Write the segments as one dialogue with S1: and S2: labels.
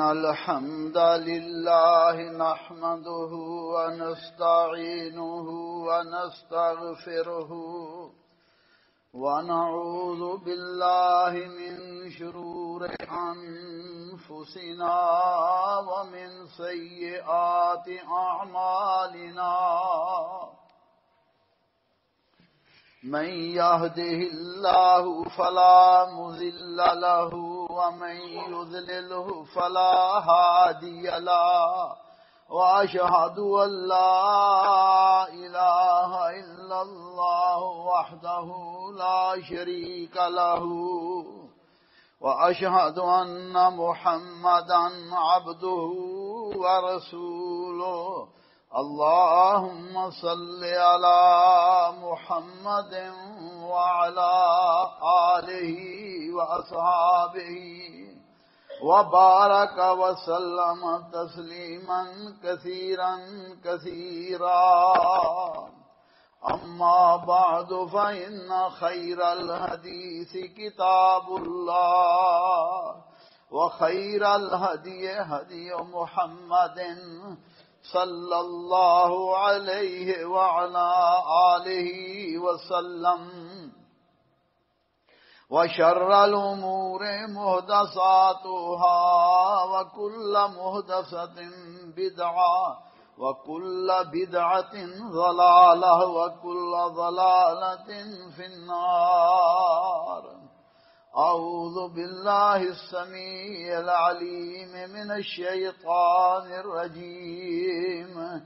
S1: إن الحمد لله نحمده ونستعينه ونستغفره ونعوذ بالله من شرور أنفسنا ومن سيئات أعمالنا من يهده الله فلا مضل له ومن يضلله فلا هادي له وأشهد أن لا إله إلا الله وحده لا شريك له وأشهد أن محمدا عبده ورسوله اللهم صل على محمد وعلى آله وأصحابه وبارك وسلم تسليما كثيرا كثيرا أما بعد فإن خير الحديث كتاب الله وخير الهدي هدي محمد صلى الله عليه وعلى آله وسلم وشر الأمور محدثاتها وكل محدثة بدعة وكل بدعة ضلالة وكل ضلالة في النار أعوذ بالله السميع العليم من الشيطان الرجيم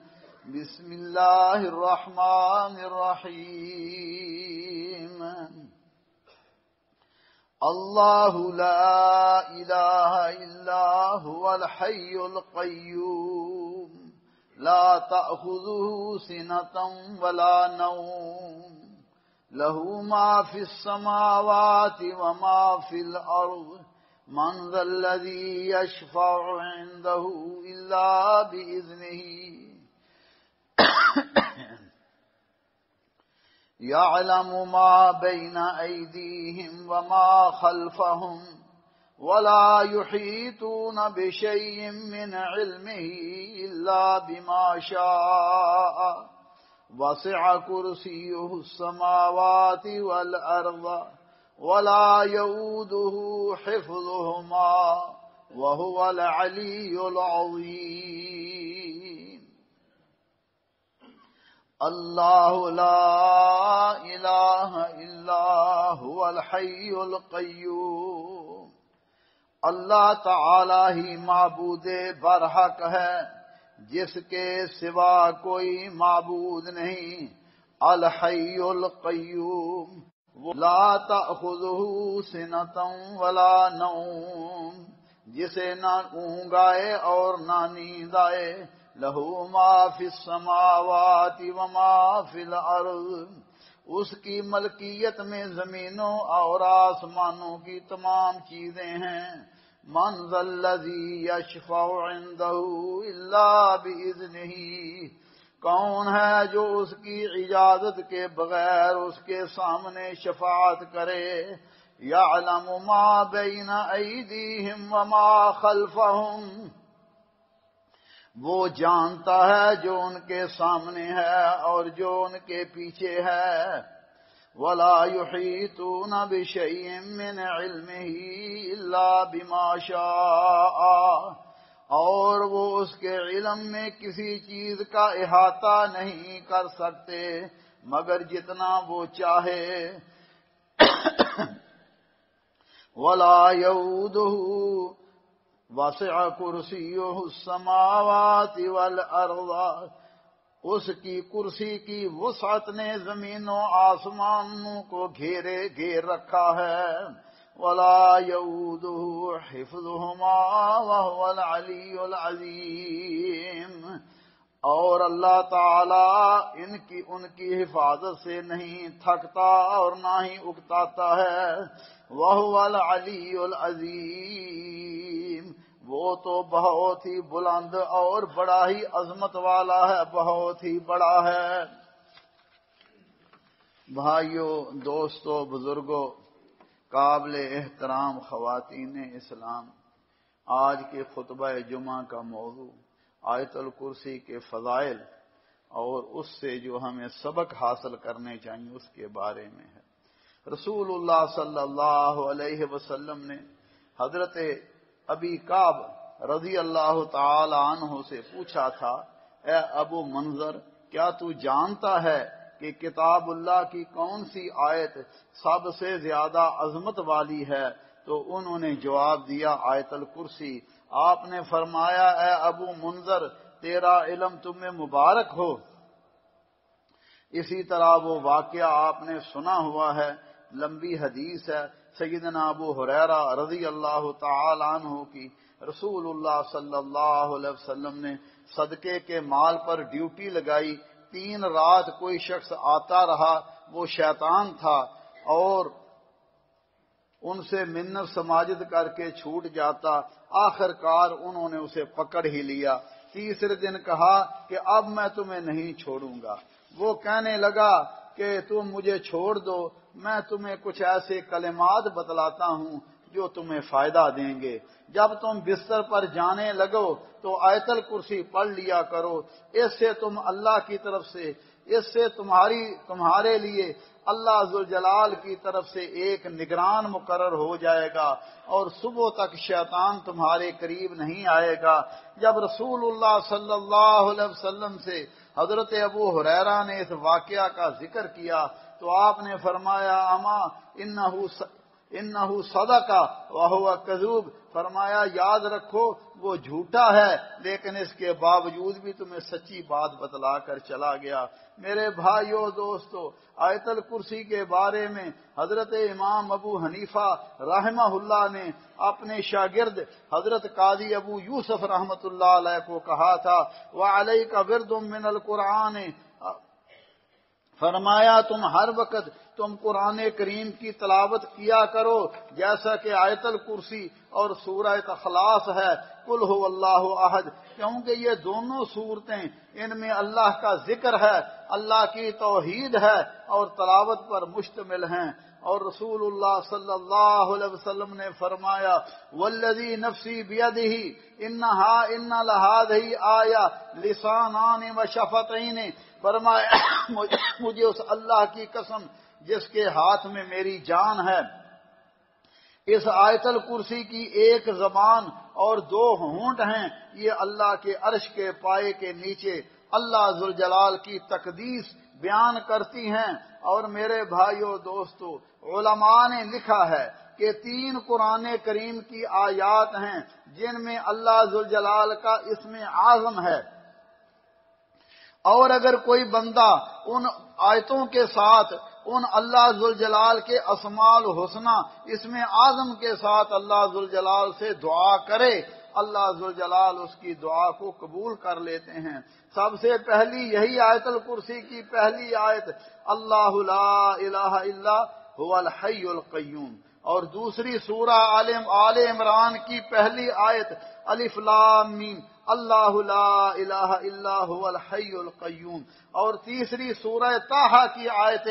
S1: بسم الله الرحمن الرحيم الله لا إله إلا هو الحي القيوم لا تأخذه سنة ولا نوم له ما في السماوات وما في الأرض من ذا الذي يشفع عنده إلا بإذنه يعلم ما بين أيديهم وما خلفهم ولا يحيطون بشيء من علمه إلا بما شاء وسع كرسيه السماوات والأرض ولا يؤوده حفظهما وهو العلي العظيم الله لا إله إلا هو الحي القيوم اللہ تعالی ہی معبود برحق ہے جس کے سوا کوئی معبود نہیں الحی القیوم لا تأخذہ سنۃ ولا نوم جسے نہ اونگ آئے اور نہ نیند آئے لہ ما فی السماوات وما فی الارض اس کی ملکیت میں زمینوں اور آسمانوں کی تمام چیزیں ہیں من ذا الذی یشفع عندہ الا بإذنہ کون ہے جو اس کی اجازت کے بغیر اس کے سامنے شفاعت کرے یعلم ما بین ایدیہم وما خلفہم وہ جانتا ہے جو ان کے سامنے ہے اور جو ان کے پیچھے ہے وَلَا يُحِيطُونَ بِشَيْءٍ مِّنْ عِلْمِهِ إِلَّا بِمَا شَاءَ اور وہ اس کے علم میں کسی چیز کا احاطہ نہیں کر سکتے مگر جتنا وہ چاہے وَلَا يَؤُودُهُ وَسِعَ كُرْسِيُّهُ السَّمَاوَاتِ وَالْأَرْضَ اس کی کرسی کی وسعت نے زمین و آسمانوں کو گھیر رکھا ہے وَلَا يَؤُودُهُ حِفْظُهُمَا وَهُوَ الْعَلِيُّ الْعَظِيمُ اور اللہ تعالی ان کی حفاظت سے نہیں تھکتا اور نہ ہی اکتاتا ہے وَهُوَ الْعَلِيُّ الْعَظِيمُ وہ تو بہت ہی بلند اور بڑا ہی عظمت والا ہے بہت ہی بڑا ہے بھائیو دوستو بزرگو قابل احترام خواتین اسلام آج کے خطبہ جمعہ کا موضوع آیت الکرسی کے فضائل اور اس سے جو ہمیں سبق حاصل کرنے چاہیے اس کے بارے میں ہے۔ رسول اللہ صلی اللہ علیہ وسلم نے حضرت ابی کعب رضی اللہ تعالی عنہ سے پوچھا تھا، اے ابو منذر، کیا تو جانتا ہے کہ کتاب اللہ کی کون سی آیت سب سے زیادہ عظمت والی ہے؟ تو انہوں نے جواب دیا آیت الکرسی۔ آپ نے فرمایا، اے ابو منذر، تیرا علم تمہیں مبارک ہو۔ اسی طرح وہ واقعہ آپ نے سنا ہوا ہے، لمبی حدیث ہے، سیدنا ابو ہریرہ رضی اللہ تعالی عنہ کی، رسول اللہ صلی اللہ علیہ وسلم نے صدقے کے مال پر ڈیوٹی لگائی، 3 رات کوئی شخص آتا رہا، وہ شیطان تھا، اور ان سے منت سماجت کر کے چھوٹ جاتا، آخر کار انہوں نے اسے پکڑ ہی لیا۔ تیسرے دن کہا کہ اب میں تمہیں نہیں چھوڑوں گا۔ وہ کہنے لگا کہ تم مجھے چھوڑ دو، میں تمہیں کچھ ایسے کلمات بتلاتا ہوں جو تمہیں فائدہ دیں گے۔ جب تم بستر پر جانے لگو تو آیت الکرسی پڑھ لیا کرو، اس سے تم اللہ کی طرف سے، اس سے تمہارے لیے اللہ ذوالجلال کی طرف سے ایک نگران مقرر ہو جائے گا، اور صبح تک شیطان تمہارے قریب نہیں آئے گا۔ جب رسول اللہ صلی اللہ علیہ وسلم سے حضرت ابو ہریرہ نے اس واقعہ کا ذکر کیا تو آپ نے فرمایا، اما انہو صدق وہو کذوب، فرمایا یاد رکھو وہ جھوٹا ہے لیکن اس کے باوجود بھی تمہیں سچی بات بتلا کر چلا گیا۔ میرے بھائیو دوستو، آیت الکرسی کے بارے میں حضرت امام ابو حنیفہ رحمہ اللہ نے اپنے شاگرد حضرت قاضی ابو یوسف رحمۃ اللہ علیہ کو کہا تھا، وَعَلَيْكَ وِرْدٌ مِّنَ الْقُرْآنِ، فرمایا تم ہر وقت تم قرآن کریم کی تلاوت کیا کرو، جیسا کہ آیت الکرسی اور سورہ اخلاص ہے، قل هو اللہ احد، کیونکہ یہ دونوں صورتیں ان میں اللہ کا ذکر ہے، اللہ کی توحید ہے اور تلاوت پر مشتمل ہیں۔ اور رسول اللہ صلی اللہ علیہ وسلم نے فرمایا، والذی نفسی بیدہ ان لہذہ آیہ لسانان و شفتین، فرمایا مجھے اس اللہ کی قسم جس کے ہاتھ میں میری جان ہے، اس آیت الکرسی کی ایک زبان اور 2 ہونٹ ہیں، یہ اللہ کے عرش کے پائے کے نیچے اللہ ذوالجلال کی تقدیس بیان کرتی ہیں۔ اور میرے بھائیو دوستو، علماء نے لکھا ہے کہ 3 قرآن کریم کی آیات ہیں جن میں اللہ ذوالجلال کا اسم اعظم ہے، اور اگر کوئی بندہ ان آیتوں کے ساتھ ان اللہ ذوالجلال کے اسماء الحسنی اسم اعظم کے ساتھ اللہ ذوالجلال سے دعا کرے، اللہ ذوالجلال اس کی دعا کو قبول کر لیتے ہیں۔ سب سے پہلی یہی آیت الکرسی کی پہلی آیت، اللہ لا الہ الا هو الحی القیوم، اور دوسری سورہ آل عمران کی پہلی آیت الف لام میم، اللہ لا الہ الا هو الحی القیوم، اور تیسری سورہ طٰہٰ کی آیت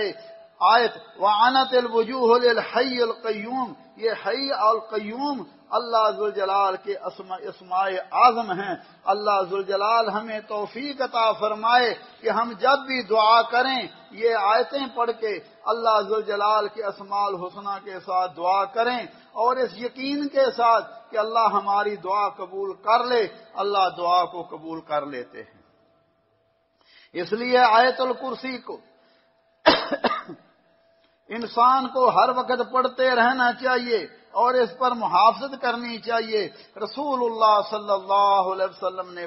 S1: وعنت الوجوہ للحی القیوم، یہ حی القیوم اللہ ذوالجلال کے اسماء اعظم ہیں۔ اللہ ذوالجلال ہمیں توفیق عطا فرمائے کہ ہم جب بھی دعا کریں یہ آیتیں پڑھ کے اللہ ذوالجلال کے اسماء الحسنی کے ساتھ دعا کریں، اور اس یقین کے ساتھ کہ اللہ ہماری دعا قبول کر لے، اللہ دعا کو قبول کر لیتے ہیں۔ اس لیے آیت الکرسی کو انسان کو ہر وقت پڑھتے رہنا چاہیے اور اس پر محافظت کرنی چاہیے۔ رسول اللہ صلی اللہ علیہ وسلم نے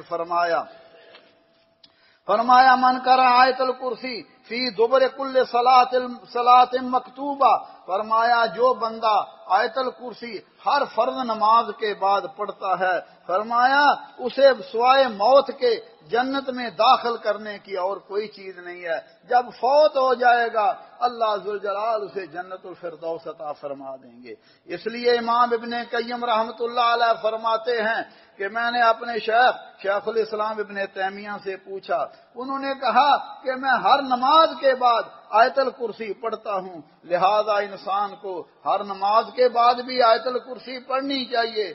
S1: فرمایا من قرأ آیت الکرسی فی دبر کل صلاۃ مکتوبہ، فرمایا جو بندہ آیت الکرسی ہر فرض نماز کے بعد پڑھتا ہے، فرمایا اسے سوائے موت کے جنت میں داخل کرنے کی اور کوئی چیز نہیں ہے۔ جب فوت ہو جائے گا اللہ ذوالجلال اسے جنت الفردوس عطا فرما دیں گے۔ اس لیے امام ابن قیم رحمۃ اللہ علیہ فرماتے ہیں کہ میں نے اپنے شیخ الاسلام ابن تیمیہ سے پوچھا، انہوں نے کہا کہ میں ہر نماز کے بعد آیت الکرسی پڑھتا ہوں، لہذا انسان کو ہر نماز کے بعد بھی آیت الکرسی پڑھنی چاہیے۔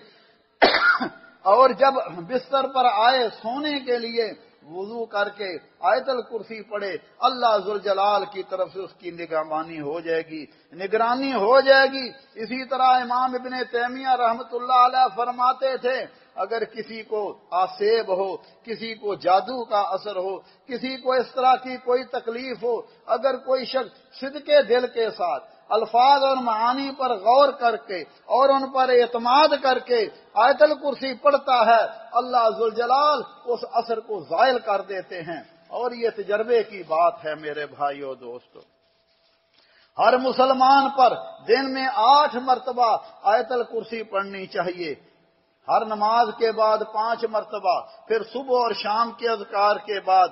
S1: اور جب بستر پر آئے سونے کے لیے وضو کر کے آیت الکرسی پڑھے، اللہ ذوالجلال کی طرف سے اس کی نگہبانی ہو جائے گی، نگرانی ہو جائے گی۔ اسی طرح امام ابن تیمیہ رحمۃ اللہ علیہ فرماتے تھے اگر کسی کو آسیب ہو، کسی کو جادو کا اثر ہو، کسی کو اس طرح کی کوئی تکلیف ہو، اگر کوئی شخص صدقے دل کے ساتھ الفاظ اور معانی پر غور کر کے اور ان پر اعتماد کر کے آیت الکرسی پڑھتا ہے، اللہ ذوالجلال اس اثر کو زائل کر دیتے ہیں۔ اور یہ تجربے کی بات ہے میرے بھائیو دوستو۔ ہر مسلمان پر دن میں 8 مرتبہ آیت الکرسی پڑھنی چاہیے، ہر نماز کے بعد 5 مرتبہ، پھر صبح اور شام کے اذکار کے بعد،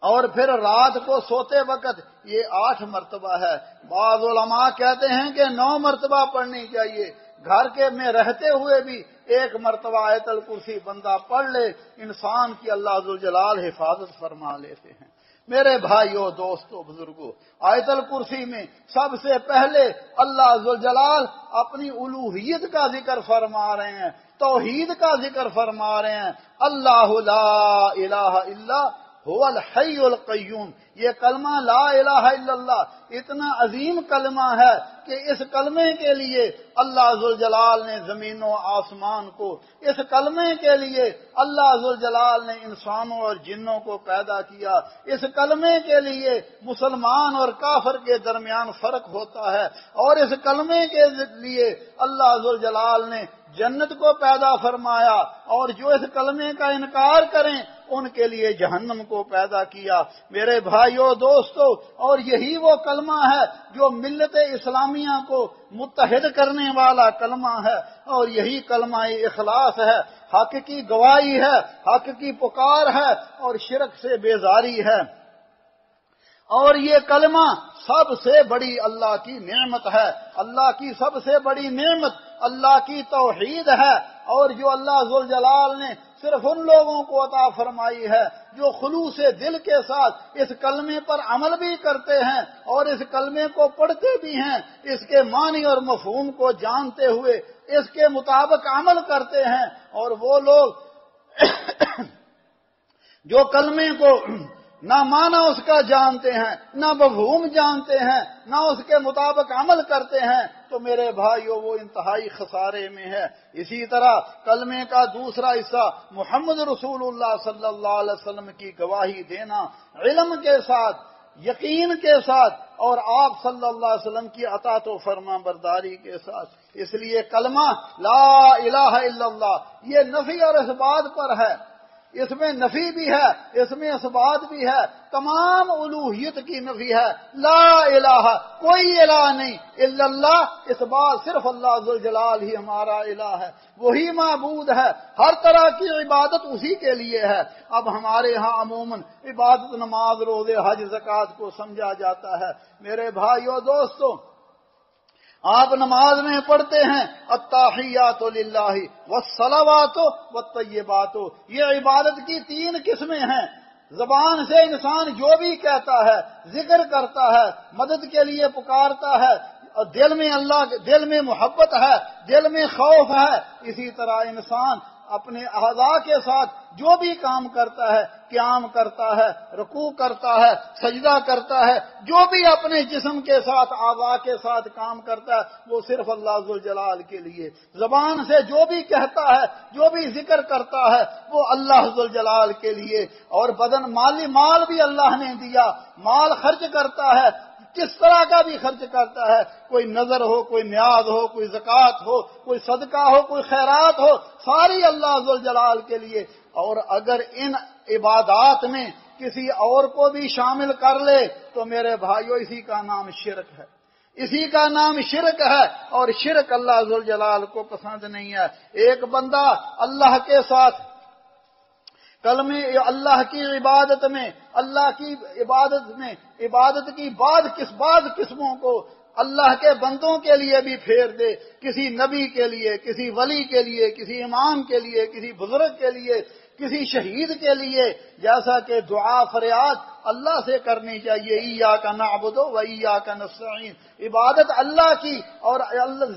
S1: اور پھر رات کو سوتے وقت یہ 8 مرتبہ ہے۔ بعض علماء کہتے ہیں کہ 9 مرتبہ پڑھنی چاہیے۔ گھر کے میں رہتے ہوئے بھی 1 مرتبہ آیت الکرسی بندہ پڑھ لے، انسان کی اللہ ذوالجلال حفاظت فرما لیتے ہیں۔ میرے بھائیو دوستو بزرگو، آیت الکرسی میں سب سے پہلے اللہ ذوالجلال اپنی الوہیت کا ذکر فرما رہے ہیں، توحید کا ذکر فرما رہے ہیں۔ اللہ لا الہ الا هو الحی القیوم، یہ کلمہ لا الہ الا اللہ اتنا عظیم کلمہ ہے کہ اس کلمے کے لیے اللہ ذوالجلال نے زمین و آسمان کو، اس کلمے کے لیے اللہ ذوالجلال نے انسانوں اور جنوں کو پیدا کیا، اس کلمے کے لیے مسلمان اور کافر کے درمیان فرق ہوتا ہے، اور اس کلمے کے لیے اللہ ذوالجلال نے جنت کو پیدا فرمایا، اور جو اس کلمے کا انکار کریں ان کے لیے جہنم کو پیدا کیا۔ میرے بھائیو دوستو، اور یہی وہ کلمہ ہے جو ملت اسلامیہ کو متحد کرنے والا کلمہ ہے، اور یہی کلمہ اخلاص ہے، حق کی گواہی ہے، حق کی پکار ہے، اور شرک سے بیزاری ہے۔ اور یہ کلمہ سب سے بڑی اللہ کی نعمت ہے، اللہ کی سب سے بڑی نعمت اللہ کی توحید ہے، اور جو اللہ ذوالجلال نے صرف ان لوگوں کو عطا فرمائی ہے جو خلوص دل کے ساتھ اس کلمے پر عمل بھی کرتے ہیں اور اس کلمے کو پڑھتے بھی ہیں، اس کے معنی اور مفہوم کو جانتے ہوئے اس کے مطابق عمل کرتے ہیں۔ اور وہ لوگ جو کلمے کو نہ معنی اس کا جانتے ہیں، نہ مفہوم جانتے ہیں، نہ اس کے مطابق عمل کرتے ہیں، تو میرے بھائیو وہ انتہائی خسارے میں ہے۔ اسی طرح کلمے کا دوسرا حصہ محمد رسول اللہ صلی اللہ علیہ وسلم کی گواہی دینا، علم کے ساتھ، یقین کے ساتھ، اور آپ صلی اللہ علیہ وسلم کی اطاعت و فرما برداری کے ساتھ۔ اس لیے کلمہ لا الہ الا اللہ یہ نفی اور اثبات پر ہے، اس میں نفی بھی ہے، اس میں اثبات بھی ہے، تمام الوہیت کی نفی ہے۔ لا الہ کوئی الہ نہیں الا اللہ، اس بات صرف اللہ ذوالجلال ہی ہمارا الہ ہے، وہی معبود ہے، ہر طرح کی عبادت اسی کے لیے ہے۔ اب ہمارے ہاں عموماً عبادت نماز روزے حج زکوٰۃ کو سمجھا جاتا ہے۔ میرے بھائیو دوستو، آپ نماز میں پڑھتے ہیں التحیات للہ والصلوات والطیبات، یہ عبادت کی 3 قسمیں ہیں۔ زبان سے انسان جو بھی کہتا ہے، ذکر کرتا ہے، مدد کے لیے پکارتا ہے، اور دل میں محبت ہے، دل میں خوف ہے، اسی طرح انسان اپنے اعضاء کے ساتھ جو بھی کام کرتا ہے، قیام کرتا ہے، رکوع کرتا ہے، سجدہ کرتا ہے، جو بھی اپنے جسم کے ساتھ اعضاء کے ساتھ کام کرتا ہے وہ صرف اللہ ذوالجلال کے لیے۔ زبان سے جو بھی کہتا ہے، جو بھی ذکر کرتا ہے وہ اللہ ذوالجلال کے لیے۔ اور بدن مال بھی اللہ نے دیا، مال خرچ کرتا ہے، کس طرح کا بھی خرچ کرتا ہے، کوئی نظر ہو، کوئی نیاز ہو، کوئی زکوٰۃ ہو، کوئی صدقہ ہو، کوئی خیرات ہو، ساری اللہ ذوالجلال کے لیے۔ اور اگر ان عبادات میں کسی اور کو بھی شامل کر لے تو میرے بھائیو اسی کا نام شرک ہے، اسی کا نام شرک ہے، اور شرک اللہ ذوالجلال کو پسند نہیں ہے۔ ایک بندہ اللہ کے ساتھ کلمے اللہ کی عبادت میں، اللہ کی عبادت کی بعض قسموں کو اللہ کے بندوں کے لیے بھی پھیر دے، کسی نبی کے لیے، کسی ولی کے لیے، کسی امام کے لیے، کسی بزرگ کے لیے، کسی شہید کے لیے جیسا کہ دعا فریاد اللہ سے کرنی چاہیے، ایاک نعبد و ایاک نستعین، عبادت اللہ کی اور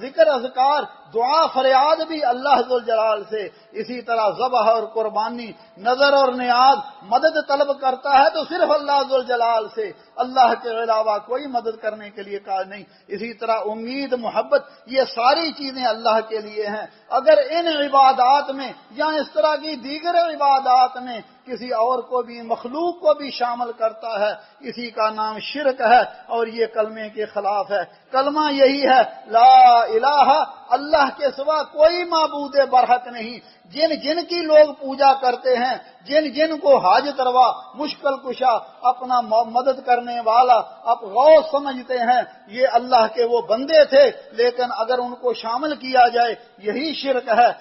S1: ذکر اذکار دعا فریاد بھی اللہ ذوالجلال سے، اسی طرح ذبح اور قربانی نظر اور نیاز مدد طلب کرتا ہے تو صرف اللہ ذوالجلال سے، اللہ کے علاوہ کوئی مدد کرنے کے لیے کار نہیں، اسی طرح امید محبت یہ ساری چیزیں اللہ کے لیے ہیں۔ اگر ان عبادات میں یا اس طرح کی دیگر عبادات میں کسی اور کو بھی مخلوق کو بھی شامل کرتا ہے اسی کا نام شرک ہے اور یہ کلمے کے خلاف ہے۔ کلمہ یہی ہے لا الہ، اللہ کے سوا کوئی معبود برحق نہیں، جن جن کی لوگ پوجا کرتے ہیں، جن جن کو حاجت روا مشکل کشا اپنا مدد کرنے والا اب غوث سمجھتے ہیں، یہ اللہ کے وہ بندے تھے، لیکن اگر ان کو شامل کیا جائے یہی شرک ہے۔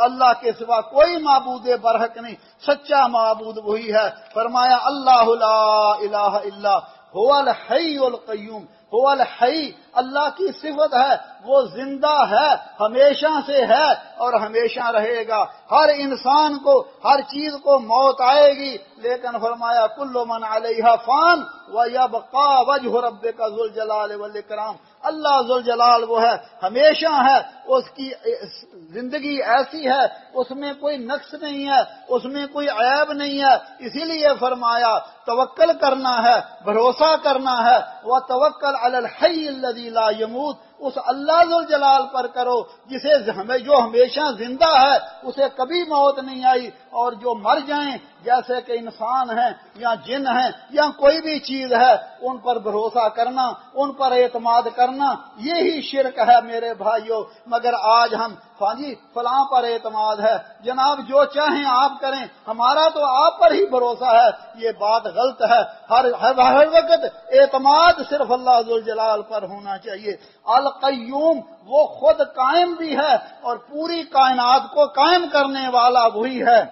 S1: اللہ کے سوا کوئی معبود برحق نہیں، سچا معبود وہی ہے۔ فرمایا اللہ لا الہ الا هو الحی القیوم، هو الحی اللہ کی صفت ہے، وہ زندہ ہے، ہمیشہ سے ہے اور ہمیشہ رہے گا۔ ہر انسان کو ہر چیز کو موت آئے گی، لیکن فرمایا کل من علیہا فان ویبقى وجہ ربک ذو الجلال والاکرام، اللہ ذوالجلال وہ ہے، ہمیشہ ہے، اس کی زندگی ایسی ہے، اس میں کوئی نقص نہیں ہے، اس میں کوئی عیب نہیں ہے، اسی لیے فرمایا توکل کرنا ہے، بھروسہ کرنا ہے، وتوکل علی الحی الذی لا یموت، اس اللہ ذوالجلال پر کرو جسے جو ہمیشہ زندہ ہے، اسے کبھی موت نہیں آئی، اور جو مر جائیں جیسے کہ انسان ہیں یا جن ہیں یا کوئی بھی چیز ہے ان پر بھروسہ کرنا، ان پر اعتماد کرنا یہی شرک ہے میرے بھائیوں۔ مگر آج ہم جی فلاں پر اعتماد ہے، جناب جو چاہیں آپ کریں، ہمارا تو آپ پر ہی بھروسہ ہے، یہ بات غلط ہے۔ ہر وقت اعتماد صرف اللہ ذوالجلال پر ہونا چاہیے۔ القیوم وہ خود قائم بھی ہے اور پوری کائنات کو قائم کرنے والا وہی ہے۔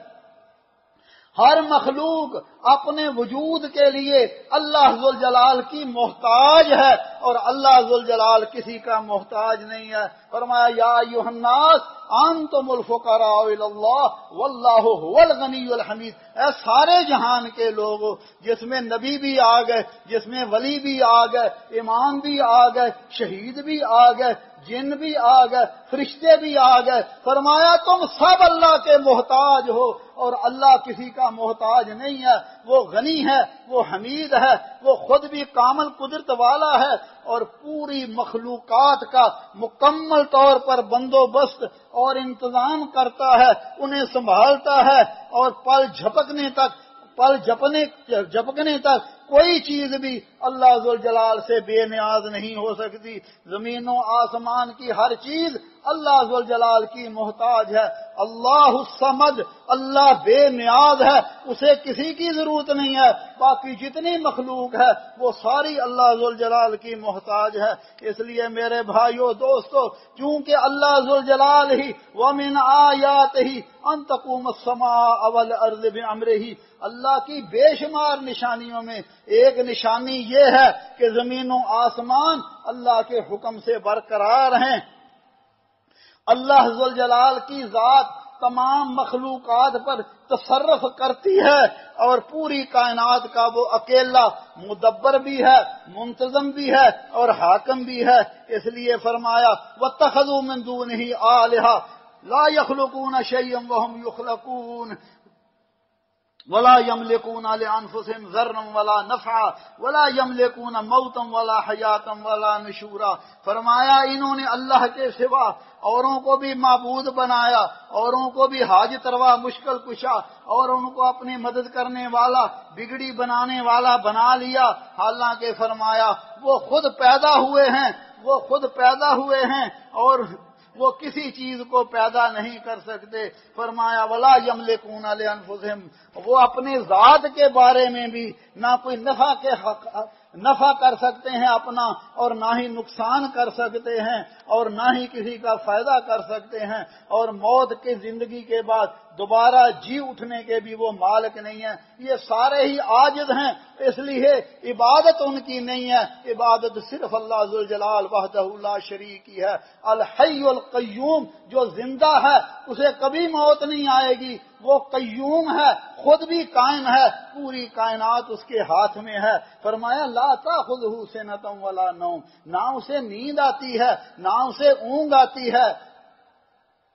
S1: ہر مخلوق اپنے وجود کے لیے اللہ ذوالجلال کی محتاج ہے اور اللہ ذوالجلال کسی کا محتاج نہیں ہے۔ فرمایا یا ایھا الناس انتم الفقراء الی اللہ واللہ هو الغنی الحمید، اے سارے جہان کے لوگوں، جس میں نبی بھی آ گئے، جس میں ولی بھی آ گئے، امام بھی آ گئے، شہید بھی آ گئے، جن بھی آ گئے، فرشتے بھی آ گئے، فرمایا تم سب اللہ کے محتاج ہو اور اللہ کسی کا محتاج نہیں ہے، وہ غنی ہے، وہ حمید ہے، وہ خود بھی کامل قدرت والا ہے اور پوری مخلوقات کا مکمل طور پر بندوبست اور انتظام کرتا ہے، انہیں سنبھالتا ہے اور پل جھپکنے تک کوئی چیز بھی اللہ ذوالجلال سے بے نیاز نہیں ہو سکتی۔ زمین و آسمان کی ہر چیز اللہ ذوالجلال کی محتاج ہے۔ اللہ الصمد، اللہ بے نیاز ہے، اسے کسی کی ضرورت نہیں ہے، باقی جتنی مخلوق ہے وہ ساری اللہ ذوالجلال کی محتاج ہے۔ اس لیے میرے بھائیو دوستو، چونکہ اللہ ذوالجلال ہی ومن آیاتہ ان تقوم السماء والارض بامرہ، اللہ کی بے شمار نشانیوں میں ایک نشانی یہ ہے کہ زمین و آسمان اللہ کے حکم سے برقرار ہیں۔ اللہ ذوالجلال کی ذات تمام مخلوقات پر تصرف کرتی ہے اور پوری کائنات کا وہ اکیلا مدبر بھی ہے، منتظم بھی ہے اور حاکم بھی ہے۔ اس لیے فرمایا وَاتَّخَذُوا مِن دُونِهِ آلِهَةً لَا يَخْلُقُونَ شَيْئًا وَهُمْ يُخْلَقُونَ ولا يملكون لانفسهم ضرا ولا نفعا ولا يملكون موتا ولا حیاتا ولا نشورا، فرمایا انہوں نے اللہ کے سوا اوروں کو بھی معبود بنایا، اوروں کو بھی حاجت روا مشکل کشا اور ان کو اپنی مدد کرنے والا بگڑی بنانے والا بنا لیا، حالانکہ فرمایا وہ خود پیدا ہوئے ہیں اور وہ کسی چیز کو پیدا نہیں کر سکتے۔ فرمایا ولا یملکون لانفسہم، وہ اپنے ذات کے بارے میں بھی نہ کوئی نفع کے نفع کر سکتے ہیں اپنا، اور نہ ہی نقصان کر سکتے ہیں، اور نہ ہی کسی کا فائدہ کر سکتے ہیں، اور موت کے زندگی کے بعد دوبارہ جی اٹھنے کے بھی وہ مالک نہیں ہیں۔ یہ سارے ہی عاجز ہیں، اس لیے عبادت ان کی نہیں ہے، عبادت صرف اللہ ذوالجلال وحدہ لا شریک کی ہے۔ الحی القیوم، جو زندہ ہے اسے کبھی موت نہیں آئے گی، وہ قیوم ہے، خود بھی قائم ہے، پوری کائنات اس کے ہاتھ میں ہے۔ فرمایا لا تاخذہ سنۃ ولا نوم، نہ اسے نیند آتی ہے نہ اسے اونگ آتی ہے۔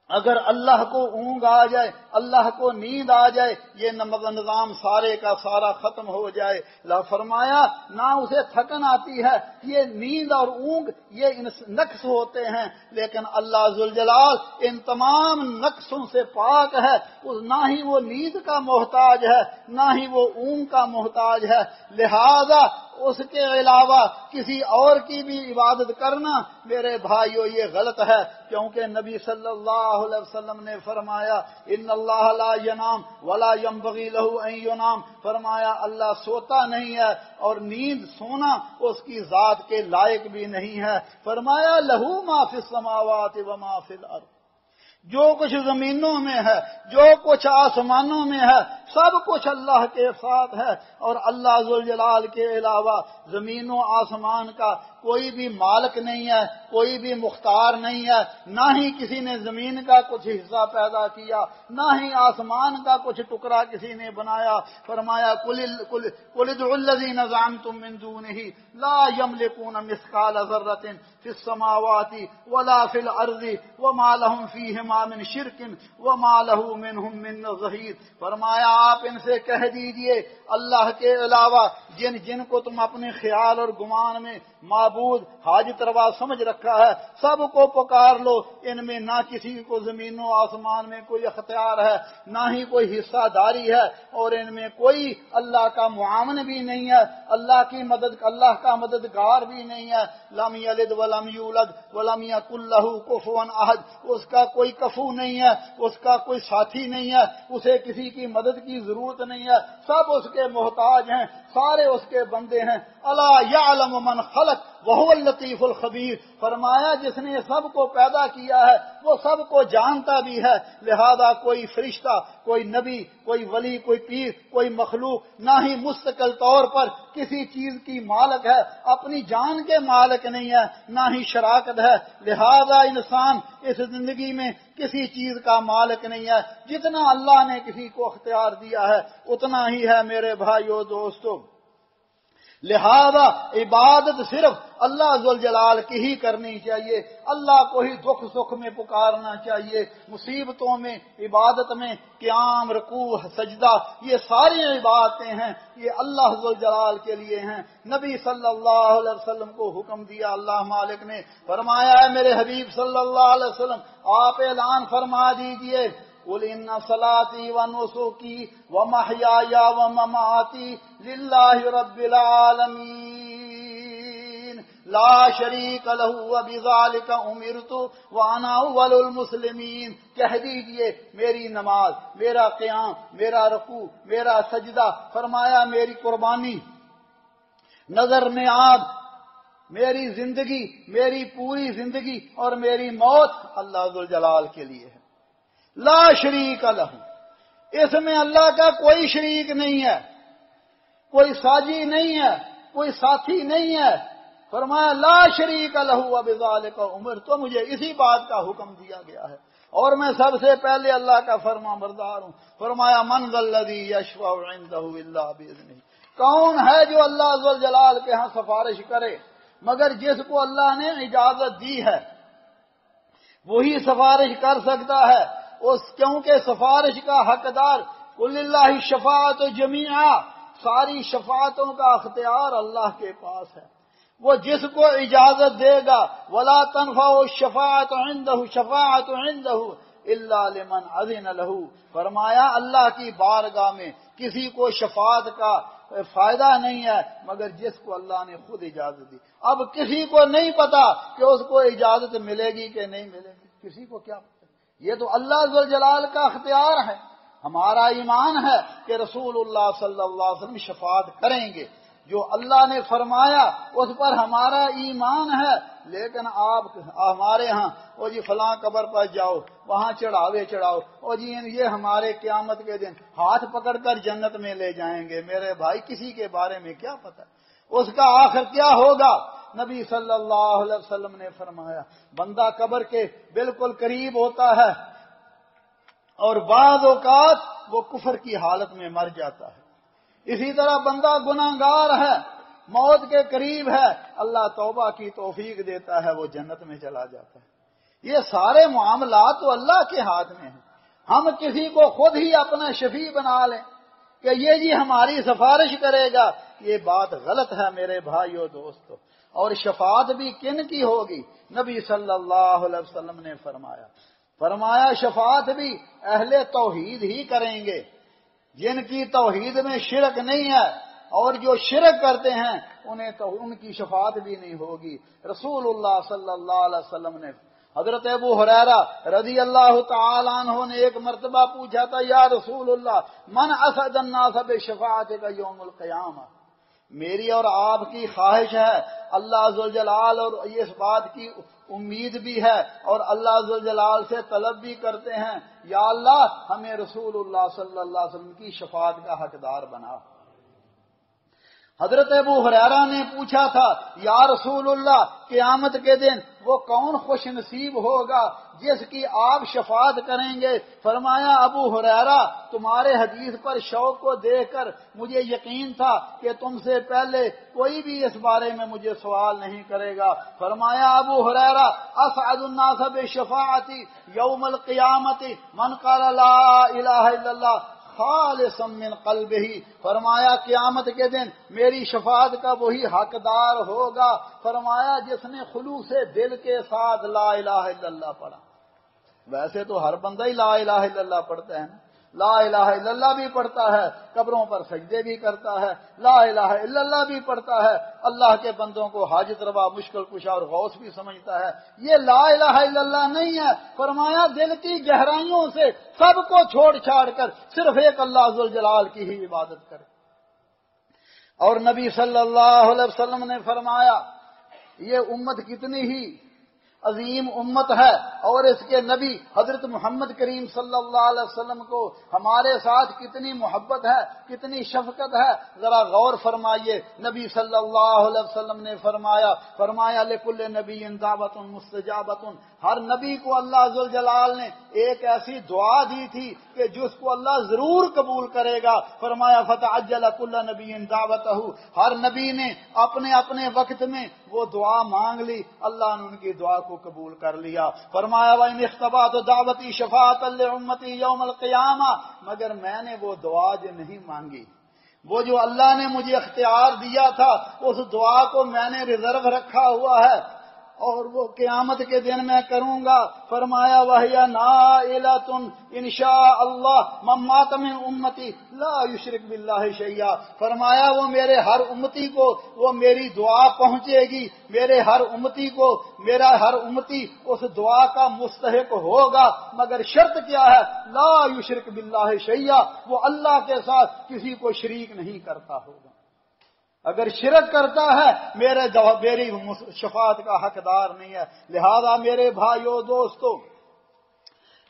S1: اگر اللہ کو اونگ آ جائے، اللہ کو نیند آ جائے، یہ نظام سارے کا سارا ختم ہو جائے۔ فرمایا نہ اسے تھکن آتی ہے۔ یہ نیند اور اونگ یہ نقص ہوتے ہیں، لیکن اللہ ذوالجلال ان تمام نقصوں سے پاک ہے۔ نہ ہی وہ نیند کا محتاج ہے، نہ ہی وہ اونگ کا محتاج ہے، لہذا اس کے علاوہ کسی اور کی بھی عبادت کرنا میرے بھائیو یہ غلط ہے، کیونکہ نبی صلی اللہ علیہ وسلم نے فرمایا ان اللہ لا ینام ولا ينبغي له ان ینام، فرمایا اللہ سوتا نہیں ہے اور نیند سونا اس کی ذات کے لائق بھی نہیں ہے۔ فرمایا لہو ما فی السماوات وما فی الارض، جو کچھ زمینوں میں ہے، جو کچھ آسمانوں میں ہے، سب کچھ اللہ کے ساتھ ہے، اور اللہ ذوالجلال کے علاوہ زمین و آسمان کا کوئی بھی مالک نہیں ہے، کوئی بھی مختار نہیں ہے، نہ ہی کسی نے زمین کا کچھ حصہ پیدا کیا، نہ ہی آسمان کا کچھ ٹکڑا کسی نے بنایا۔ فرمایا قل ادعوا الذین زعمتم من دونہ لا یملکون مثقال ذرۃ فی السماوات ولا فی الارض وما لهم فیہما من شرک وما له منہم من ظہیر۔ فرمایا آپ ان سے کہہ دیجئے اللہ کے علاوہ جن کو تم اپنے خیال اور گمان میں معبود حاجت روا سمجھ رکھا ہے، سب کو پکار لو، ان میں نہ کسی کو زمین و آسمان میں کوئی اختیار ہے، نہ ہی کوئی حصہ داری ہے، اور ان میں کوئی اللہ کا معاون بھی نہیں ہے، اللہ کا مددگار بھی نہیں ہے۔ لم یلد ولم یولد ولم یکن لہ کفوا احد، اس کا کوئی کفو نہیں ہے، اس کا کوئی ساتھی نہیں ہے، اسے کسی کی مدد کی ضرورت نہیں ہے، سب اس کے محتاج ہیں، سارے اس کے بندے ہیں۔ الا یعلم من خلق وهو اللطیف الخبیر، فرمایا جس نے سب کو پیدا کیا ہے وہ سب کو جانتا بھی ہے، لہذا کوئی فرشتہ، کوئی نبی، کوئی ولی، کوئی پیر، کوئی مخلوق نہ ہی مستقل طور پر کسی چیز کی مالک ہے، اپنی جان کے مالک نہیں ہے، نہ ہی شراکت ہے، لہذا انسان اس زندگی میں کسی چیز کا مالک نہیں ہے۔ جتنا اللہ نے کسی کو اختیار دیا ہے اتنا ہی ہے میرے بھائیو دوستو۔ لہذا عبادت صرف اللہ ذوالجلال کی ہی کرنی چاہیے، اللہ کو ہی دکھ سکھ میں پکارنا چاہیے، مصیبتوں میں، عبادت میں، قیام، رکوع، سجدہ، یہ ساری عبادتیں ہیں، یہ اللہ ذوالجلال کے لیے ہیں۔ نبی صلی اللہ علیہ وسلم کو حکم دیا اللہ مالک نے، فرمایا ہے میرے حبیب صلی اللہ علیہ وسلم آپ اعلان فرما دیجئے قل ان صلاتی و نسکی و محیای و مماتی للہ رب العالمین لا شریک لہ وبذالک امرت وانا اول المسلمین۔ کہہ دیجئے میری نماز، میرا قیام، میرا رکوع، میرا سجدہ، فرمایا میری قربانی، نظر نیاز، میری زندگی، میری پوری زندگی اور میری موت اللہ ذوالجلال کے لیے ہے۔ لا شریک لہ، اس میں اللہ کا کوئی شریک نہیں ہے، کوئی ساجی نہیں ہے، کوئی ساتھی نہیں ہے۔ فرمایا لا شریک لہ وبذالک امرت، تو مجھے اسی بات کا حکم دیا گیا ہے اور میں سب سے پہلے اللہ کا فرما بردار ہوں۔ فرمایا من ذا الذی یشفع عندہ الا باذنہ، کون ہے جو اللہ ذوالجلال کے ہاں سفارش کرے مگر جس کو اللہ نے اجازت دی ہے، وہی سفارش کر سکتا ہے، کیونکہ سفارش کا حقدار قل للہ الشفاعۃ جمیعا، ساری شفاعتوں کا اختیار اللہ کے پاس ہے، وہ جس کو اجازت دے گا۔ ولا تنفع الشفاعۃ عنده الا لمن اذن له، فرمایا اللہ کی بارگاہ میں کسی کو شفاعت کا فائدہ نہیں ہے مگر جس کو اللہ نے خود اجازت دی۔ اب کسی کو نہیں پتا کہ اس کو اجازت ملے گی کہ نہیں ملے گی، کسی کو کیا پتا، یہ تو اللہ ذوالجلال کا اختیار ہے۔ ہمارا ایمان ہے کہ رسول اللہ صلی اللہ علیہ وسلم شفاعت کریں گے، جو اللہ نے فرمایا اس پر ہمارا ایمان ہے، لیکن آپ ہمارے ہاں وہ جی فلاں قبر پر جاؤ، وہاں چڑھاوے چڑھاؤ، اور جی یہ ہمارے قیامت کے دن ہاتھ پکڑ کر جنت میں لے جائیں گے۔ میرے بھائی کسی کے بارے میں کیا پتہ اس کا آخر کیا ہوگا؟ نبی صلی اللہ علیہ وسلم نے فرمایا بندہ قبر کے بالکل قریب ہوتا ہے اور بعض اوقات وہ کفر کی حالت میں مر جاتا ہے۔ اسی طرح بندہ گناہگار ہے، موت کے قریب ہے، اللہ توبہ کی توفیق دیتا ہے، وہ جنت میں چلا جاتا ہے۔ یہ سارے معاملات تو اللہ کے ہاتھ میں ہیں۔ ہم کسی کو خود ہی اپنا شفیع بنا لیں کہ یہ جی ہماری سفارش کرے گا، یہ بات غلط ہے میرے بھائیو دوستو۔ اور شفاعت بھی کن کی ہوگی؟ نبی صلی اللہ علیہ وسلم نے فرمایا شفاعت بھی اہل توحید ہی کریں گے، جن کی توحید میں شرک نہیں ہے، اور جو شرک کرتے ہیں انہیں تو ان کی شفاعت بھی نہیں ہوگی۔ رسول اللہ صلی اللہ علیہ وسلم نے حضرت ابو ہریرہ رضی اللہ تعالی عنہ نے ایک مرتبہ پوچھا تھا، یا رسول اللہ من اسعد الناس بشفاعتک یوم القیامہ، میری اور آپ کی خواہش ہے، اللہ ذوالجلال اور اس بات کی امید بھی ہے اور اللہ ذوالجلال سے طلب بھی کرتے ہیں، یا اللہ ہمیں رسول اللہ صلی اللہ علیہ وسلم کی شفاعت کا حقدار بنا۔ حضرت ابو ہریرہ نے پوچھا تھا، یا رسول اللہ قیامت کے دن وہ کون خوش نصیب ہوگا جس کی آپ شفاعت کریں گے؟ فرمایا ابو ہریرہ تمہارے حدیث پر شوق کو دیکھ کر مجھے یقین تھا کہ تم سے پہلے کوئی بھی اس بارے میں مجھے سوال نہیں کرے گا۔ فرمایا ابو ہریرہ اسعد الناس بشفاعتی یوم القیامت من قال لا الہ الا اللہ خالصا من قلبہ، فرمایا قیامت کے دن میری شفاعت کا وہی حقدار ہوگا، فرمایا جس نے خلوص دل کے ساتھ لا الہ الا اللہ پڑھا۔ ویسے تو ہر بندہ ہی لا الہ الا اللہ پڑھتا ہے نا، لا الہ الا اللہ بھی پڑھتا ہے، قبروں پر سجدے بھی کرتا ہے، لا الہ الا اللہ بھی پڑھتا ہے، اللہ کے بندوں کو حاجت روا مشکل کشا اور غوث بھی سمجھتا ہے۔ یہ لا الہ الا اللہ نہیں ہے، فرمایا دل کی گہرائیوں سے سب کو چھوڑ چھاڑ کر صرف ایک اللہ ذوالجلال کی ہی عبادت کرے۔ اور نبی صلی اللہ علیہ وسلم نے فرمایا یہ امت کتنی ہی عظیم امت ہے، اور اس کے نبی حضرت محمد کریم صلی اللہ علیہ وسلم کو ہمارے ساتھ کتنی محبت ہے، کتنی شفقت ہے، ذرا غور فرمائیے۔ نبی صلی اللہ علیہ وسلم نے فرمایا لکل نبی دعوت مستجابت، ہر نبی کو اللہ ذوالجلال نے ایک ایسی دعا دی تھی کہ جس کو اللہ ضرور قبول کرے گا۔ فرمایا فتعجل کل نبی دعوتہ، ہر نبی نے اپنے اپنے وقت میں وہ دعا مانگ لی، اللہ نے ان کی دعا کو قبول کر لیا۔ فرمایا وَإِنِ اخْتَبَعْتُ دَعْوَتِي شَفَاعَةً لِأُمَّتِي يَوْمَ الْقِيَامَةِ، مگر میں نے وہ دعا جو نہیں مانگی، وہ جو اللہ نے مجھے اختیار دیا تھا اس دعا کو میں نے ریزرو رکھا ہوا ہے اور وہ قیامت کے دن میں کروں گا۔ فرمایا وَهِيَ نَائِلَةٌ إِنْ شَاءَ اللَّهُ مَن مَّاتَ مِنْ أُمَّتِي لَا يُشْرِكْ بِاللَّهِ شَيْئًا، فرمایا وہ میرے ہر امتی کو وہ میری دعا پہنچے گی، میرا ہر امتی اس دعا کا مستحق ہوگا، مگر شرط کیا ہے؟ لا يُشْرِكْ بِاللَّهِ شَيْئًا، وہ اللہ کے ساتھ کسی کو شریک نہیں کرتا ہوگا۔ اگر شرک کرتا ہے میری شفاعت کا حقدار نہیں ہے۔ لہذا میرے بھائیو دوستو،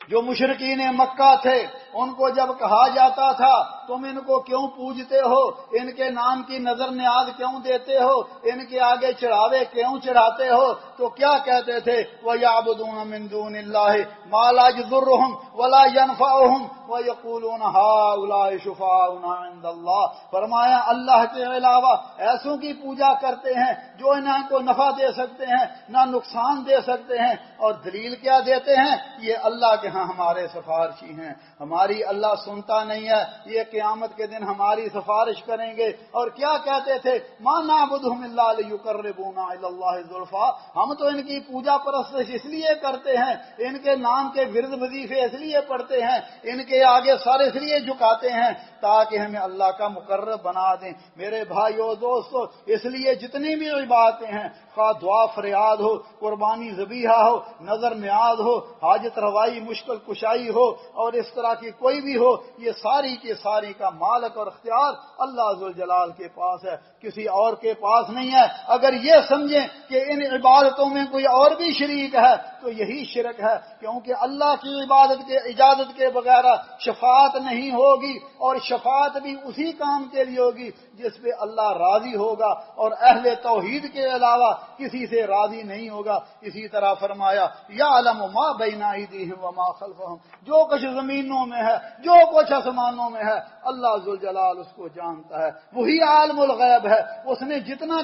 S1: جو مشرکین مکہ تھے ان کو جب کہا جاتا تھا تم ان کو کیوں پوجتے ہو، ان کے نام کی نظر نیاز کیوں دیتے ہو، ان کے آگے چڑھاوے کیوں چڑھاتے ہو، تو کیا کہتے تھے؟ وَيَعْبُدُونَ مِن دُونِ اللَّهِ مَا لَا يَضُرُّهُمْ وَلَا يَنفَعُهُمْ وَيَقُولُونَ هَؤُلَاءِ شُفَعَاؤُنَا عِندَ اللَّهِ، فرمایا اللہ کے علاوہ ایسوں کی پوجا کرتے ہیں جو انہیں کو نفع دے سکتے ہیں نہ نقصان دے سکتے ہیں، اور دلیل کیا دیتے ہیں؟ یہ اللہ کے ہاں ہمارے سفارشی ہیں، ہماری اللہ سنتا نہیں ہے، یہ قیامت کے دن ہماری سفارش کریں گے۔ اور کیا کہتے تھے؟ مَا نَعْبُدُهُمْ إِلَّا لِيُقَرِّبُونَا إِلَى اللَّهِ زُلْفَىٰ، ہم تو ان کی پوجا پرستش اس لیے کرتے ہیں، ان کے نام کے ورد وظیفے اس لیے پڑھتے ہیں، ان کے آگے سر اس لیے جھکاتے ہیں تاکہ ہمیں اللہ کا مقرب بنا دیں۔ میرے بھائیو دوستو، اس لیے جتنی بھی عبادتیں ہیں، خواہ دعا فریاد ہو، قربانی ذبیحہ ہو، نظر نیاز ہو، حاجت روائی مشکل کشائی ہو، اور اس طرح کی کوئی بھی ہو، یہ ساری کی ساری کا مالک اور اختیار اللہ ذوالجلال کے پاس ہے، کسی اور کے پاس نہیں ہے۔ اگر یہ سمجھیں کہ ان عبادتوں میں کوئی اور بھی شریک ہے تو یہی شرک ہے، کیونکہ اللہ کی عبادت کے اجازت کے بغیر شفاعت نہیں ہوگی، اور شفاعت بھی اسی کام کے لیے ہوگی جس پہ اللہ راضی ہوگا، اور اہل توحید کے علاوہ کسی سے راضی نہیں ہوگا۔ اسی طرح فرمایا یعلم ما بین ایدیہم وما خلفہم، جو کچھ زمینوں میں ہے، جو کچھ آسمانوں میں ہے، اللہ ذوالجلال اس کو جانتا ہے، وہی عالم الغیب ہے۔ اس نے جتنا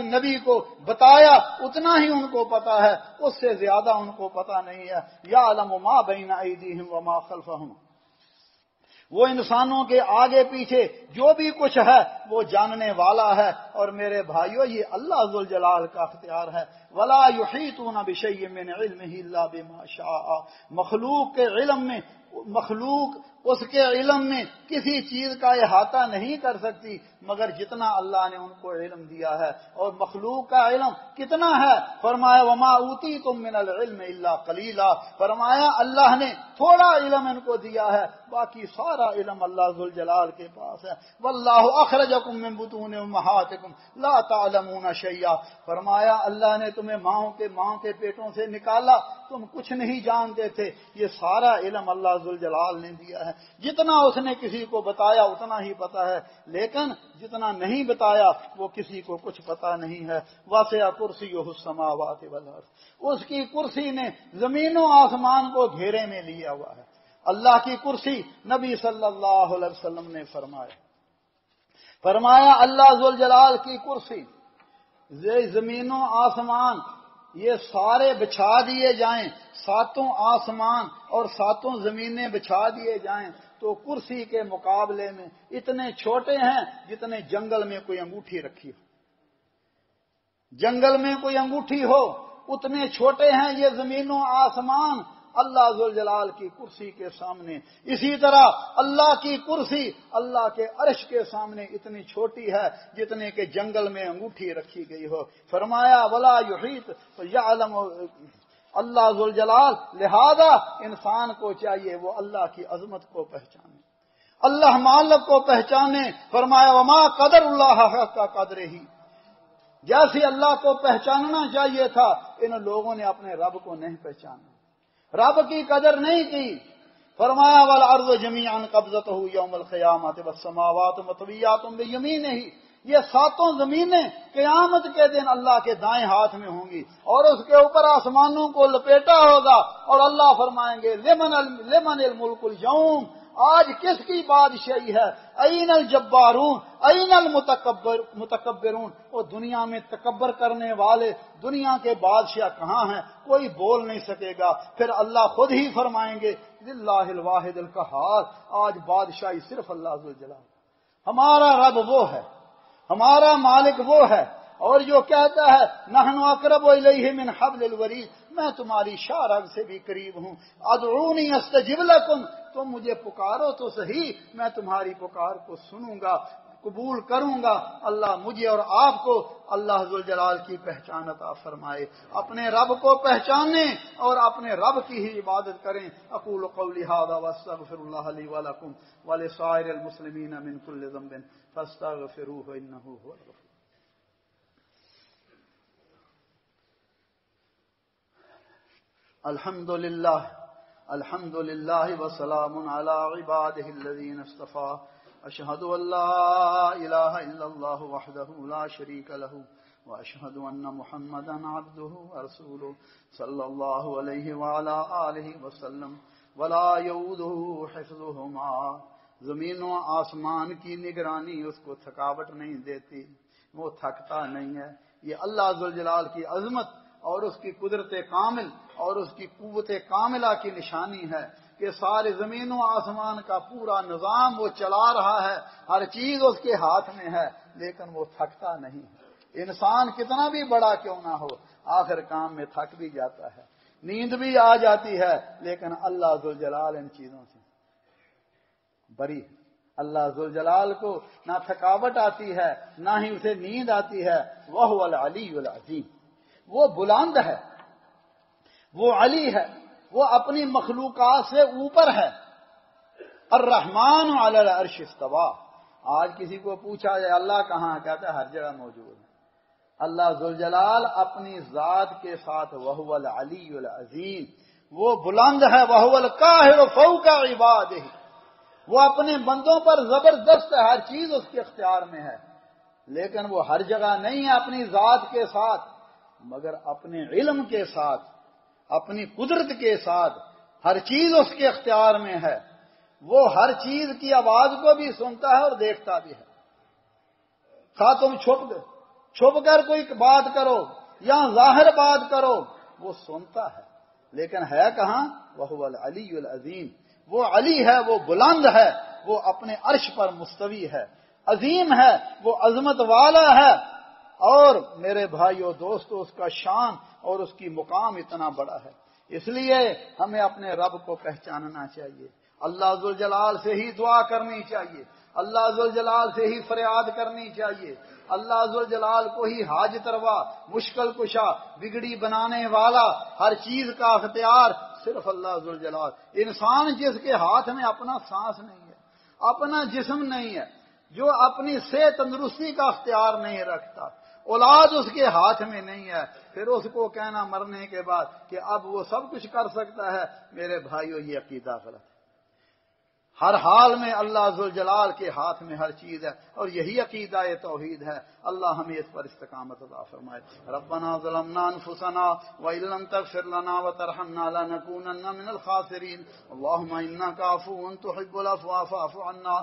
S1: نبی کو بتایا اتنا ہی ان کو پتا ہے، اس سے زیادہ ان کو پتا نہیں ہے۔ یعلم ما بین ایدیہم وما خلفہم، وہ انسانوں کے آگے پیچھے جو بھی کچھ ہے وہ جاننے والا ہے۔ اور میرے بھائیو، یہ اللہ ذوالجلال کا اختیار ہے۔ ولا یحیطون بشیء من علمہ الا بما شاء، مخلوق اس کے علم میں کسی چیز کا احاطہ نہیں کر سکتی مگر جتنا اللہ نے ان کو علم دیا ہے۔ اور مخلوق کا علم کتنا ہے؟ فرمایا وما اوتیتم من العلم الا قلیلا، فرمایا اللہ نے تھوڑا علم ان کو دیا ہے، باقی سارا علم اللہ ذوالجلال کے پاس ہے۔ واللہ اخرجکم من بطون امہاتکم لا تعلمون شیئا، فرمایا اللہ نے تمہیں ماں کے پیٹوں سے نکالا، تم کچھ نہیں جانتے تھے، یہ سارا علم اللہ ذوالجلال نے دیا ہے۔ جتنا اس نے کسی کو بتایا اتنا ہی پتا ہے، لیکن جتنا نہیں بتایا وہ کسی کو کچھ پتا نہیں ہے۔ واسع کرسیہ السماوات والارض، اس کی کرسی نے زمین و آسمان کو گھیرے میں لیا ہوا ہے۔ اللہ کی کرسی، نبی صلی اللہ علیہ وسلم نے فرمایا اللہ ذوالجلال کی کرسی، زمین و آسمان یہ سارے بچھا دیے جائیں، ساتوں آسمان اور ساتوں زمینیں بچھا دیے جائیں تو کرسی کے مقابلے میں اتنے چھوٹے ہیں جتنے جنگل میں کوئی انگوٹھی رکھی ہو۔ جنگل میں کوئی انگوٹھی ہو اتنے چھوٹے ہیں یہ زمین و آسمان اللہ ذوالجلال کی کرسی کے سامنے۔ اسی طرح اللہ کی کرسی اللہ کے عرش کے سامنے اتنی چھوٹی ہے جتنے کہ جنگل میں انگوٹھی رکھی گئی ہو۔ فرمایا ولا یحیط یعلم، اللہ ذوالجلال، لہذا انسان کو چاہیے وہ اللہ کی عظمت کو پہچانے، اللہ مالک کو پہچانے۔ فرمایا وما قدر اللہ حق قدرہ، جیسے اللہ کو پہچاننا چاہیے تھا ان لوگوں نے اپنے رب کو نہیں پہچانا، رب کی قدر نہیں کی۔ فرمایا والارض جمیعا قبضتہ یوم القیامۃ والسماوات مطویات بیمینہ، یہ ساتوں زمینیں قیامت کے دن اللہ کے دائیں ہاتھ میں ہوں گی اور اس کے اوپر آسمانوں کو لپیٹا ہوگا، اور اللہ فرمائیں گے لمن الملک اليوم، آج کس کی بادشاہی ہے؟ این الجبارون این المتکبرون، وہ دنیا میں تکبر کرنے والے، دنیا کے بادشاہ کہاں ہیں؟ کوئی بول نہیں سکے گا۔ پھر اللہ خود ہی فرمائیں گے للہ الواحد القہار، آج بادشاہی صرف اللہ ذوالجلال، ہمارا رب وہ ہے، ہمارا مالک وہ ہے، اور جو کہتا ہے نحن اقرب الیہ من حبل الورید، میں تمہاری شاہ رگ سے بھی قریب ہوں، ادعونی استجب لکم، تم مجھے پکارو تو صحیح، میں تمہاری پکار کو سنوں گا، قبول کروں گا۔ اللہ مجھے اور آپ کو اللہ ذوالجلال کی پہچان عطا فرمائے، اپنے رب کو پہچانے اور اپنے رب کی ہی عبادت کریں۔ اقول قولی ھذا واستغفر اللہ لی ولکم ولسائر المسلمین من کل ذنب فاستغفروہ انہ هو الغفور۔ الحمد للہ وسلام علی عبادہ الذین اصطفى، اشہد ان لا الہ الا اللہ وحدہ لا شریک لہ واشہد ان محمدا عبدہ ورسولہ صلی اللہ علیہ وعلی آلہ وسلم ولا یؤودہ حفظہما، زمین و آسمان کی نگرانی اس کو تھکاوٹ نہیں دیتی، وہ تھکتا نہیں ہے۔ یہ اللہ ذوالجلال کی عظمت اور اس کی قدرت کامل اور اس کی قوت کاملہ کی نشانی ہے کہ سارے زمین و آسمان کا پورا نظام وہ چلا رہا ہے، ہر چیز اس کے ہاتھ میں ہے، لیکن وہ تھکتا نہیں ہے۔ انسان کتنا بھی بڑا کیوں نہ ہو آخر کام میں تھک بھی جاتا ہے، نیند بھی آ جاتی ہے، لیکن اللہ ذوالجلال ان چیزوں سے بری ہے۔ اللہ ذوالجلال کو نہ تھکاوٹ آتی ہے نہ ہی اسے نیند آتی ہے۔ وَهُوَ الْعَلِيُّ الْعَظِيمُ، وہ بلند ہے، وہ علی ہے، وہ اپنی مخلوقات سے اوپر ہے۔ الرحمن علی العرش استویٰ۔ آج کسی کو پوچھا جائے اللہ کہاں، کہتا ہے ہر جگہ موجود ہے۔ اللہ ذوالجلال اپنی ذات کے ساتھ وَهُوَ الْعَلِيُّ الْعَظِيمُ، وہ بلند ہے۔ وَهُوَ الْقَاهِرُ فَوْقَ عِبَادِهِ، وہ اپنے بندوں پر زبردست ہے، ہر چیز اس کے اختیار میں ہے، لیکن وہ ہر جگہ نہیں ہے اپنی ذات کے ساتھ، مگر اپنے علم کے ساتھ، اپنی قدرت کے ساتھ ہر چیز اس کے اختیار میں ہے۔ وہ ہر چیز کی آواز کو بھی سنتا ہے اور دیکھتا بھی ہے۔ خواہ تم چھپ کر کوئی بات کرو یا ظاہر بات کرو، وہ سنتا ہے، لیکن ہے کہاں؟ وَهُوَ الْعَلِيُّ الْعَظِيمُ، وہ علی ہے، وہ بلند ہے، وہ اپنے عرش پر مستوی ہے، عظیم ہے، وہ عظمت والا ہے۔ اور میرے بھائیو دوستو، اس کا شان اور اس کی مقام اتنا بڑا ہے، اس لیے ہمیں اپنے رب کو پہچاننا چاہیے، اللہ ذوالجلال سے ہی دعا کرنی چاہیے، اللہ ذوالجلال سے ہی فریاد کرنی چاہیے، اللہ ذوالجلال کو ہی حاجت روا، مشکل کشا، بگڑی بنانے والا، ہر چیز کا اختیار صرف اللہ ذوالجلال۔ انسان جس کے ہاتھ میں اپنا سانس نہیں ہے، اپنا جسم نہیں ہے، جو اپنی صحت تندرستی کا اختیار نہیں رکھتا، اولاد اس کے ہاتھ میں نہیں ہے، پھر اس کو کہنا مرنے کے بعد کہ اب وہ سب کچھ کر سکتا ہے، میرے بھائیو یہ عقیدہ غلط ہے۔ ہر حال میں اللہ ذوالجلال کے ہاتھ میں ہر چیز ہے، اور یہی عقیدہ توحید ہے۔ اللہ ہمیں اس پر استقامت عطا فرمائے۔ ربنا ظلمنا انفسنا وان لم تغفر لنا وترحمنا لنكونن من الخاسرين اللهم انك عفو تحب العفو فاعف عنا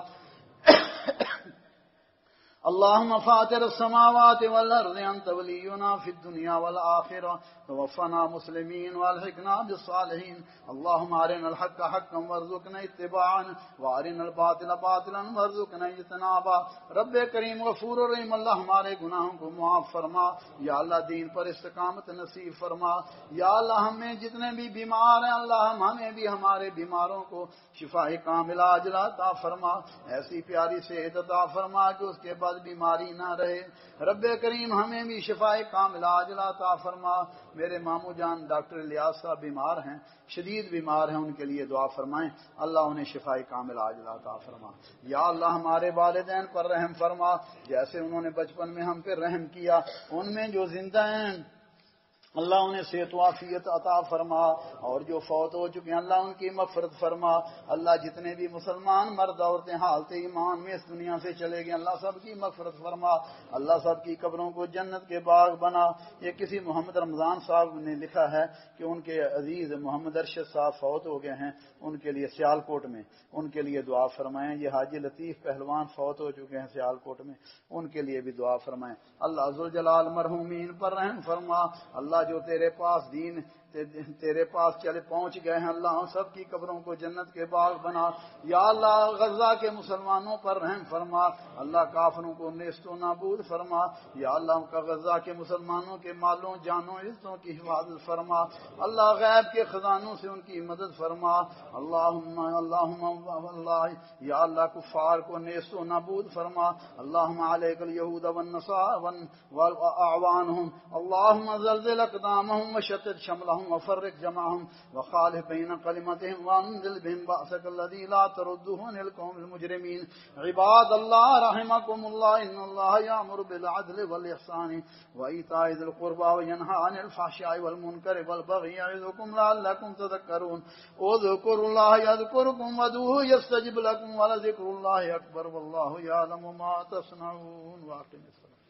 S1: اللهم فاطر السماوات والارض انت ولينا في الدنيا والاخره توفنا مسلمين والحقنا بالصالحين اللهم ارنا الحق حقا وارزقنا اتباعه وارنا الباطل باطلا وارزقنا اجتنابه۔ رب کریم غفور رحیم، اللہ ہمارے گناہوں کو معاف فرما، یا اللہ دین پر استقامت نصیب فرما، یا اللہ ہمیں جتنے بھی بیمار ہیں اللہ ہمیں بھی ہمارے بیماروں کو شفا کاملہ عاجلہ عطا فرما، ایسی پیاری صحت عطا فرما کہ اس کے بعد بیماری نہ رہے۔ رب کریم ہمیں بھی شفا کاملہ عاجلہ عطا فرما۔ میرے ماموں جان ڈاکٹر الیاس صاحب بیمار ہیں، شدید بیمار ہیں، ان کے لیے دعا فرمائیں، اللہ انہیں شفا کاملہ عاجلہ عطا فرما۔ یا اللہ ہمارے والدین پر رحم فرما، جیسے انہوں نے بچپن میں ہم پر رحم کیا، ان میں جو زندہ ہیں اللہ انہیں صحت و عافیت عطا فرما، اور جو فوت ہو چکے ہیں اللہ ان کی مغفرت فرما۔ اللہ جتنے بھی مسلمان مرد عورتیں حالت ایمان میں اس دنیا سے چلے گئے اللہ سب کی مغفرت فرما، اللہ سب کی قبروں کو جنت کے باغ بنا۔ یہ کسی محمد رمضان صاحب نے لکھا ہے کہ ان کے عزیز محمد ارشد صاحب فوت ہو گئے ہیں، ان کے لیے سیالکوٹ میں، ان کے لیے دعا فرمائیں۔ یہ حاجی لطیف پہلوان فوت ہو چکے ہیں سیالکوٹ میں، ان کے لیے بھی دعا فرمائیں۔ اللہ ذوالجلال مرحومین پر رحم فرما، اللہ جو تیرے پاس دین تیرے پاس چلے پہنچ گئے ہیں اللہ سب کی قبروں کو جنت کے باغ بنا۔ یا اللہ غزہ کے مسلمانوں پر رحم فرما، اللہ کافروں کو نیست و نابود فرما۔ یا اللہ کا غزہ کے مسلمانوں کے مالوں جانوں عزتوں کی حفاظت فرما، اللہ غیب کے خزانوں سے ان کی مدد فرما۔ اللہم اللہ یا اللہ کفار کو نیست و نابود فرما، اللہم علیک الیہود والنصارى واعوانهم اللہم زلزل اقدامهم وشتت شملهم وفرق جمعهم وخالف بين كلمتهم وانزل بهم بأسك الذي لا ترده عن القوم المجرمين۔ عباد الله رحمكم الله ان الله يأمر بالعدل والإحسان وإيتاء ذي القربى وينهى عن الفحشاء والمنكر والبغي يعظكم لعلكم تذكرون۔ اذكروا الله يذكركم وادعوه يستجب لكم ولذكر الله أكبر والله يعلم ما تصنعون۔ واقم الصلاة۔